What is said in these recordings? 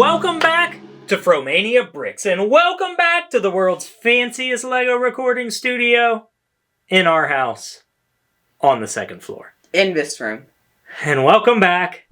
Welcome back to Fromania Bricks, and welcome back to the world's fanciest Lego recording studio in our house on the second floor. In this room. And welcome back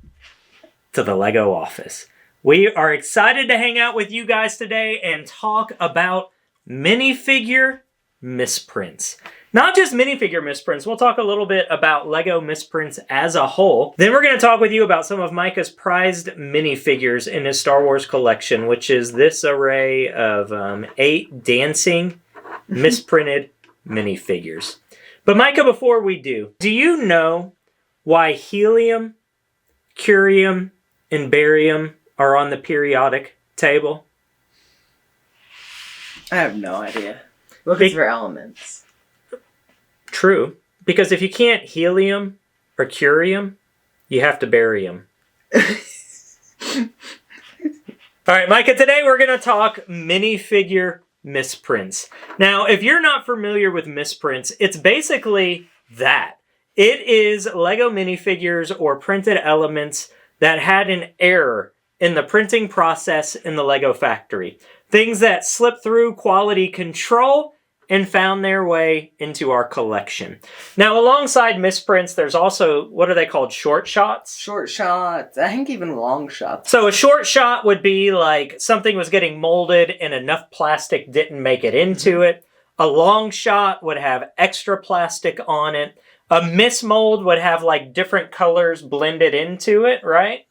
to the Lego office. We are excited to hang out with you guys today and talk about minifigure misprints. Not just minifigure misprints, we'll talk a little bit about Lego misprints as a whole. Then we're going to talk with you about some of Micah's prized minifigures in his Star Wars collection, which is this array of 8 dancing misprinted minifigures. But Micah, before we do you know why helium, curium, and barium are on the periodic table? I have no idea. Because they're elements. True, because if you can't helium or curium, you have to barium. All right, Micah, today we're going to talk minifigure misprints. Now, if you're not familiar with misprints, it's basically that. It is Lego minifigures or printed elements that had an error in the printing process in the Lego factory. Things that slipped through quality control and found their way into our collection. Now, alongside misprints, there's also, what are they called, short shots? Short shots. I think even long shots. So a short shot would be like something was getting molded and enough plastic didn't make it into it. A long shot would have extra plastic on it. A mismold would have like different colors blended into it, right?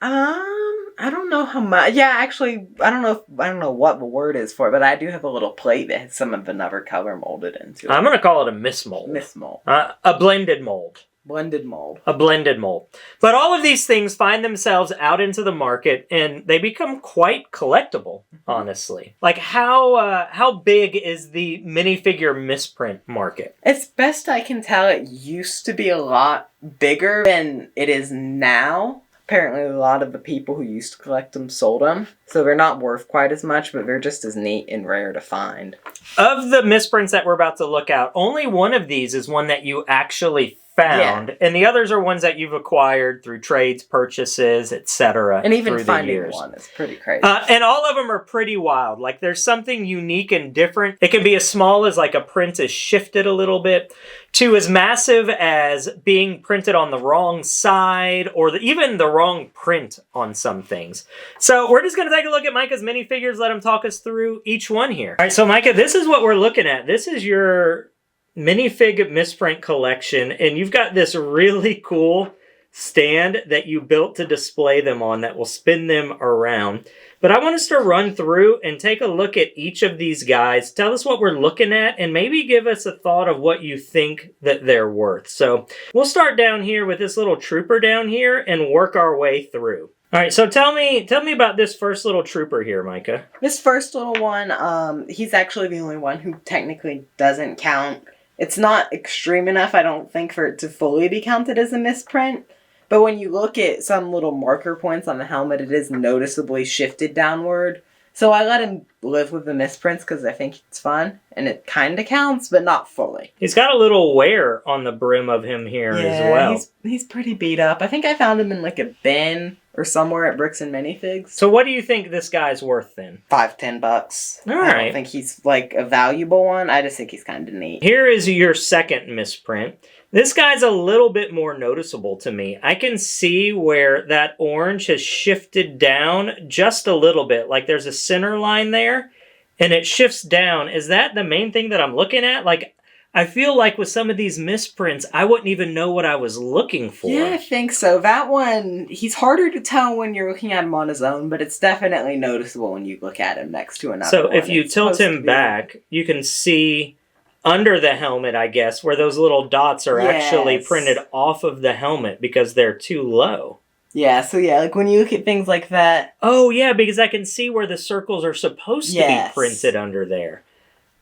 I don't know how much. Yeah, actually, I don't know what the word is for it, but I do have a little plate that has some of another color molded into it. I'm going to call it a mismold. Mismold. A blended mold. Blended mold. A blended mold. But all of these things find themselves out into the market, and they become quite collectible, honestly. Like, how big is the minifigure misprint market? As best I can tell, it used to be a lot bigger than it is now. Apparently, a lot of the people who used to collect them sold them. So they're not worth quite as much, but they're just as neat and rare to find. Of the misprints that we're about to look at, only one of these is one that you actually found. Yeah. And the others are ones that you've acquired through trades, purchases, etc. And even finding one is pretty crazy. And all of them are pretty wild. Like, there's something unique and different. It can be as small as like a print is shifted a little bit, to as massive as being printed on the wrong side, or even the wrong print on some things. So we're just going to take a look at Micah's minifigures, let him talk us through each one here. All right, so Micah, this is what we're looking at. This is your minifig misprint collection, and you've got this really cool stand that you built to display them on that will spin them around. But I want us to run through and take a look at each of these guys, tell us what we're looking at, and maybe give us a thought of what you think that they're worth. So we'll start down here with this little trooper down here and work our way through. All right, so tell me about this first little trooper here, Micah. This first little one, he's actually the only one who technically doesn't count. It's not extreme enough, I don't think, for it to fully be counted as a misprint. But when you look at some little marker points on the helmet, it is noticeably shifted downward. So I let him live with the misprints because I think it's fun. And it kind of counts, but not fully. He's got a little wear on the brim of him here as well. He's pretty beat up. I think I found him in like a bin or somewhere at Bricks and Minifigs. So what do you think this guy's worth then? $5-10. All right. I don't think he's like a valuable one. I just think he's kind of neat. Here is your second misprint. This guy's a little bit more noticeable to me. I can see where that orange has shifted down just a little bit. Like there's a center line there and it shifts down. Is that the main thing that I'm looking at? Like, I feel like with some of these misprints, I wouldn't even know what I was looking for. Yeah, I think so. That one, he's harder to tell when you're looking at him on his own, but it's definitely noticeable when you look at him next to another one. So if you tilt him back, you can see under the helmet, I guess, where those little dots are actually printed off of the helmet because they're too low. Yeah, so yeah, like when you look at things like that. Oh, yeah, because I can see where the circles are supposed to be printed under there.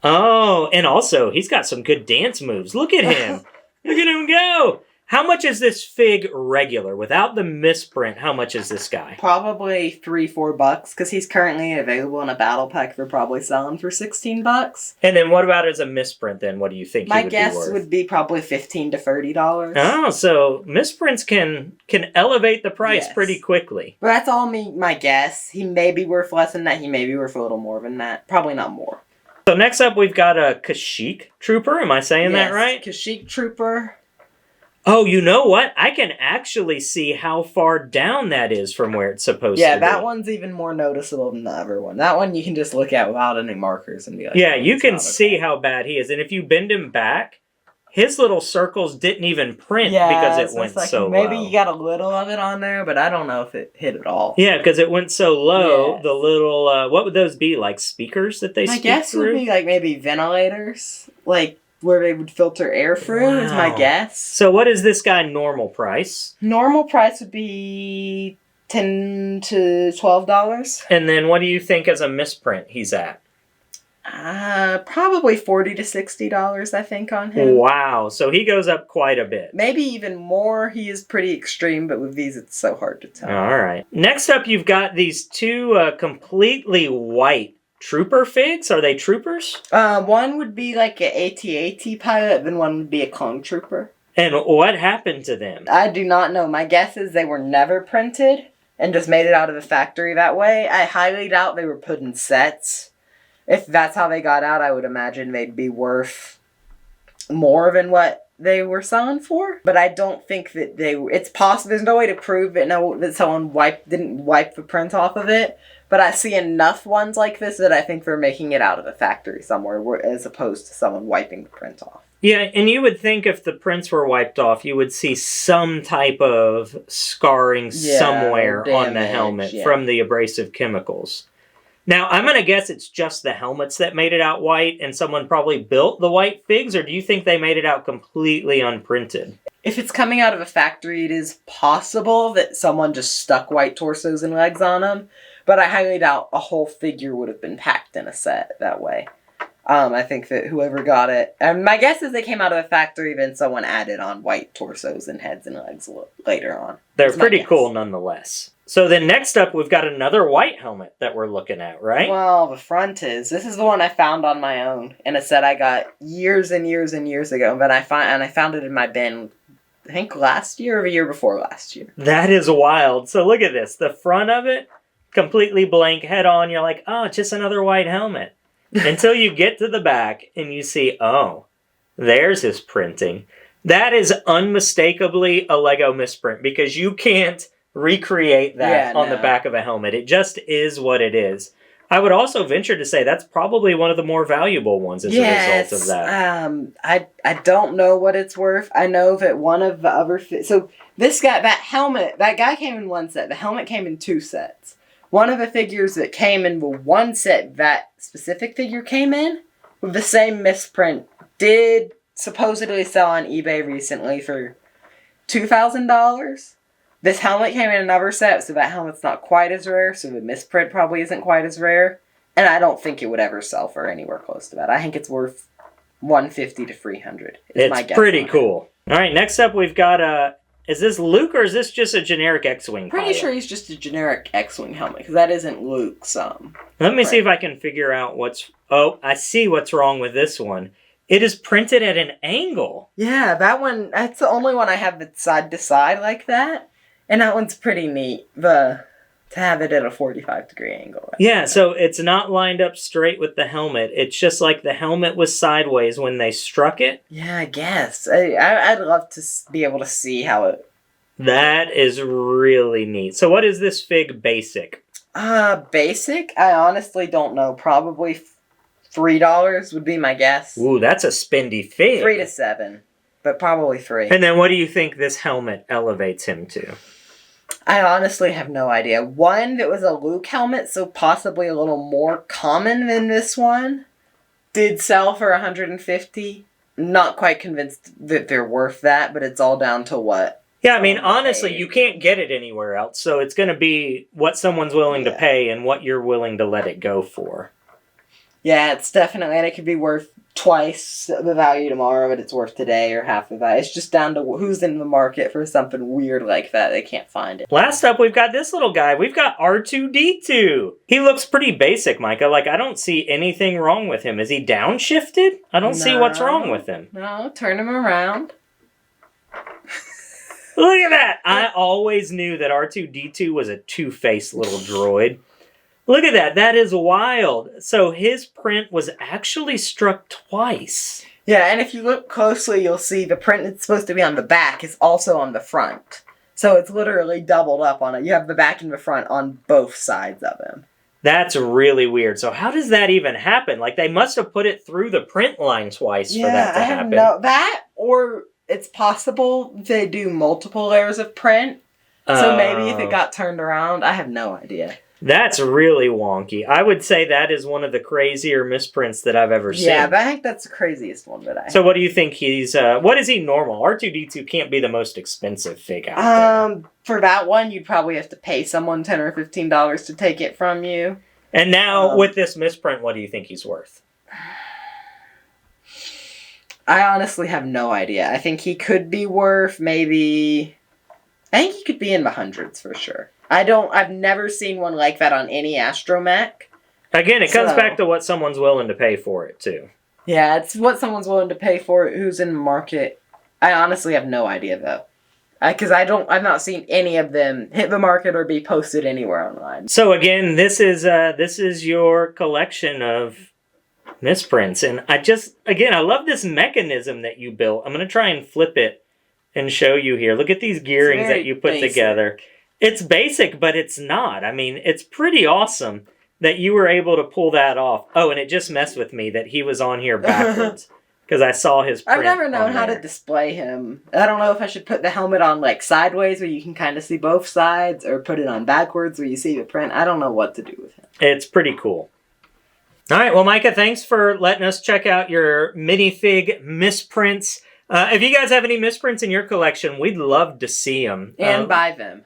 Oh, and also, he's got some good dance moves. Look at him. Look at him go. How much is this fig regular? Without the misprint, how much is this guy? Probably $3-4 because he's currently available in a battle pack. They're probably selling for $16. And then what about as a misprint then? What do you think he would be worth? My guess would be probably $15 to $30. Oh, so misprints can elevate the price pretty quickly. But that's all my guess. He may be worth less than that. He may be worth a little more than that. Probably not more. So next up we've got a Kashyyyk Trooper. Am I saying that right? Kashyyyk Trooper. Oh, you know what? I can actually see how far down that is from where it's supposed to be. Yeah, that one's even more noticeable than the other one. That one you can just look at without any markers and be like... Yeah, you can see how bad he is. And if you bend him back, his little circles didn't even print because it went so low. Maybe you got a little of it on there, but I don't know if it hit at all. Yeah, because it went so low, the little... what would those be? Like speakers that they speak through? My guess would be like maybe ventilators. Like... where they would filter air through is my guess. So what is this guy normal price? Normal price would be $10 to $12. And then what do you think as a misprint he's at? Probably $40 to $60, I think, on him. Wow, so he goes up quite a bit. Maybe even more. He is pretty extreme, but with these it's so hard to tell. All right. Next up, you've got these two completely white Trooper figs? Are they troopers? One would be like an AT-AT pilot, then one would be a clone trooper. And what happened to them? I do not know. My guess is they were never printed and just made it out of the factory that way. I highly doubt they were put in sets. If that's how they got out, I would imagine they'd be worth more than what they were selling for. But I don't think that it's possible. There's no way to prove it. No, that someone didn't wipe the print off of it. But I see enough ones like this that I think they're making it out of the factory somewhere as opposed to someone wiping the print off. Yeah, and you would think if the prints were wiped off, you would see some type of scarring somewhere on the helmet from the abrasive chemicals. Now, I'm going to guess it's just the helmets that made it out white, and someone probably built the white figs, or do you think they made it out completely unprinted? If it's coming out of a factory, it is possible that someone just stuck white torsos and legs on them. But I highly doubt a whole figure would have been packed in a set that way. I think that whoever got it... And my guess is they came out of the factory, then someone added on white torsos and heads and legs later on. They're pretty cool nonetheless. So then next up, we've got another white helmet that we're looking at, right? Well, the front is. This is the one I found on my own in a set I got years and years and years ago. But I found it in my bin, I think last year or the year before last year. That is wild. So look at this. The front of it... completely blank, head on, you're like, oh, it's just another white helmet. Until you get to the back and you see, oh, there's his printing. That is unmistakably a Lego misprint because you can't recreate that on the back of a helmet. It just is what it is. I would also venture to say that's probably one of the more valuable ones as a result of that. I don't know what it's worth. I know that one of the other... So this guy, that guy came in one set. The helmet came in two sets. One of the figures that came in the one set that specific figure came in, with the same misprint, did supposedly sell on eBay recently for $2,000. This helmet came in another set, so that helmet's not quite as rare, so the misprint probably isn't quite as rare. And I don't think it would ever sell for anywhere close to that. I think it's worth $150 to $300. It's pretty cool. All right, next up we've got is this Luke or is this just a generic X-Wing Pretty sure he's just a generic X-Wing helmet, because that isn't Luke's. Let me see if I can figure out what's... Oh, I see what's wrong with this one. It is printed at an angle. Yeah, that one, that's the only one I have that's side to side like that. And that one's pretty neat, to have it at a 45-degree angle. Yeah, so it's not lined up straight with the helmet. It's just like the helmet was sideways when they struck it. Yeah, I guess. I'd love to be able to see how it... That is really neat. So what is this fig basic? Basic? I honestly don't know. Probably $3 would be my guess. Ooh, that's a spendy fig. 3 to 7, but probably 3. And then what do you think this helmet elevates him to? I honestly have no idea. One that was a Luke helmet, so possibly a little more common than this one, did sell for $150. Not quite convinced that they're worth that, but it's all down to what. Yeah, I mean, honestly, you can't get it anywhere else, so it's going to be what someone's willing to pay and what you're willing to let it go for. Yeah, it's definitely, and it could be worth twice the value tomorrow, but it's worth today or half the value. It's just down to who's in the market for something weird like that. They can't find it. Last up, we've got this little guy. We've got R2-D2. He looks pretty basic, Micah. Like, I don't see anything wrong with him. Is he downshifted? I don't see what's wrong with him. No, turn him around. Look at that! I always knew that R2-D2 was a two-faced little droid. Look at that. That is wild. So his print was actually struck twice. Yeah, and if you look closely, you'll see the print that's supposed to be on the back is also on the front. So it's literally doubled up on it. You have the back and the front on both sides of him. That's really weird. So how does that even happen? Like, they must have put it through the print line twice for that to happen. That, or it's possible they do multiple layers of print. So maybe if it got turned around, I have no idea. That's really wonky. I would say that is one of the crazier misprints that I've ever seen. Yeah, but I think that's the craziest one that I have. So what do you think he's, what is he normal? R2-D2 can't be the most expensive fig out there. For that one, you'd probably have to pay someone $10 or $15 to take it from you. And now, with this misprint, what do you think he's worth? I honestly have no idea. I think he could be worth maybe... I think he could be in the hundreds for sure. I've never seen one like that on any astromech. Again, it comes back to what someone's willing to pay for it, too. Yeah, it's what someone's willing to pay for it, who's in the market. I honestly have no idea, though. Because I've not seen any of them hit the market or be posted anywhere online. So again, this is your collection of misprints. And I love this mechanism that you built. I'm going to try and flip it and show you here. Look at these gearings that you put together. It's basic, but it's not. I mean, it's pretty awesome that you were able to pull that off. Oh, and it just messed with me that he was on here backwards because I saw his print. I've never known how to display him. I don't know if I should put the helmet on like sideways where you can kind of see both sides or put it on backwards where you see the print. I don't know what to do with him. It's pretty cool. All right, well, Micah, thanks for letting us check out your minifig misprints. If you guys have any misprints in your collection, we'd love to see them. And buy them.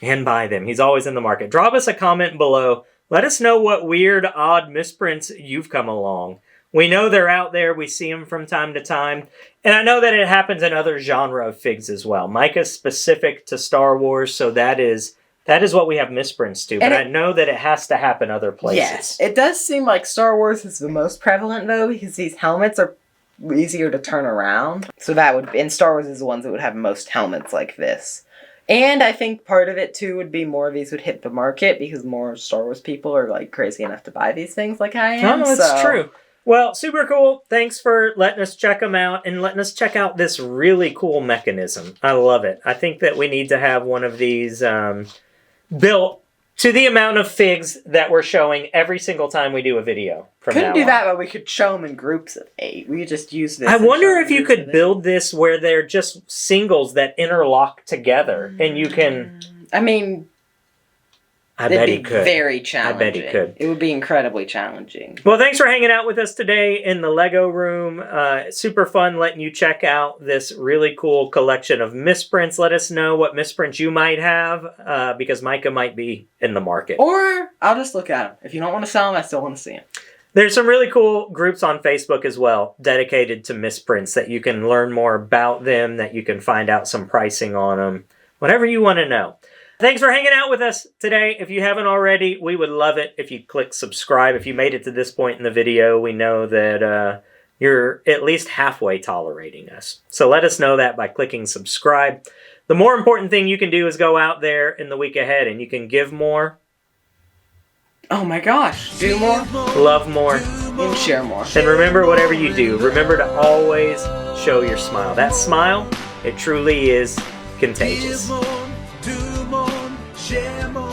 And buy them. He's always in the market. Drop us a comment below. Let us know what weird, odd misprints you've come along. We know they're out there. We see them from time to time. And I know that it happens in other genre of figs as well. Micah's specific to Star Wars, so that is what we have misprints to. But I know that it has to happen other places. Yes. It does seem like Star Wars is the most prevalent, though, because these helmets are easier to turn around. So that would... And Star Wars is the ones that would have most helmets like this. And I think part of it, too, would be more of these would hit the market because more Star Wars people are, like, crazy enough to buy these things like I am. Oh, that's true. Well, super cool. Thanks for letting us check them out and letting us check out this really cool mechanism. I love it. I think that we need to have one of these built to the amount of figs that we're showing every single time we do a video. Couldn't do that, but we could show them in groups of 8. We could just use this. I wonder if you could build this where they're just singles that interlock together, and you can... I mean... I bet he could. Very challenging. I bet he could. It would be incredibly challenging. Well, thanks for hanging out with us today in the Lego room. Super fun letting you check out this really cool collection of misprints. Let us know what misprints you might have, because Micah might be in the market. Or I'll just look at them. If you don't want to sell them, I still want to see them. There's some really cool groups on Facebook as well, dedicated to misprints, that you can learn more about them, that you can find out some pricing on them, whatever you want to know. Thanks for hanging out with us today. If you haven't already, we would love it if you click subscribe. If you made it to this point in the video, we know that you're at least halfway tolerating us. So let us know that by clicking subscribe. The more important thing you can do is go out there in the week ahead and you can give more. Oh my gosh. Do more. Love more. And share more. And remember, whatever you do, remember to always show your smile. That smile, it truly is contagious. Share more.